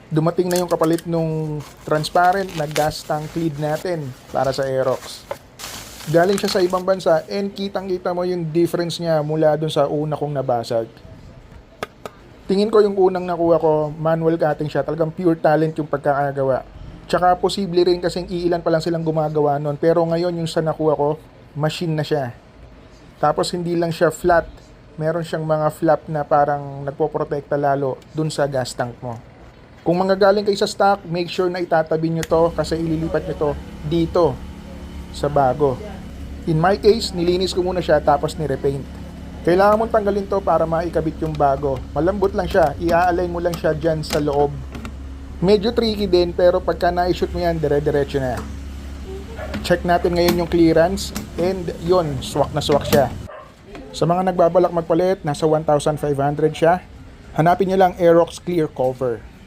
Dumating na yung kapalit nung transparent na gas tank lid natin para sa Aerox. Galing siya sa ibang bansa and kitang-kita mo yung difference niya mula dun sa una kong nabasag. Tingin ko yung unang nakuha ko, manual cutting siya. Talagang pure talent yung pagkakagawa. Tsaka posible rin kasing iilan pa lang silang gumagawa nun. Pero ngayon yung sa nakuha ko, machine na siya. Tapos hindi lang siya flat. Meron siyang mga flap na parang nagpoprotekta lalo dun sa gas tank mo. Kung manggagaling kayo sa stock, make sure na itatabi nyo to kasi ililipat nyo to dito sa bago. In my case, nilinis ko muna siya tapos nirepaint. Kailangan mong tanggalin to para maikabit yung bago. Malambot lang siya, i-align mo lang siya dyan sa loob. Medyo tricky din pero pagka na-shoot mo yan, dire-diretso na. Check natin ngayon yung clearance and yun, swak na swak siya. Sa mga nagbabalak magpalit, nasa 1,500 siya. Hanapin nyo lang Aerox Clear Cover.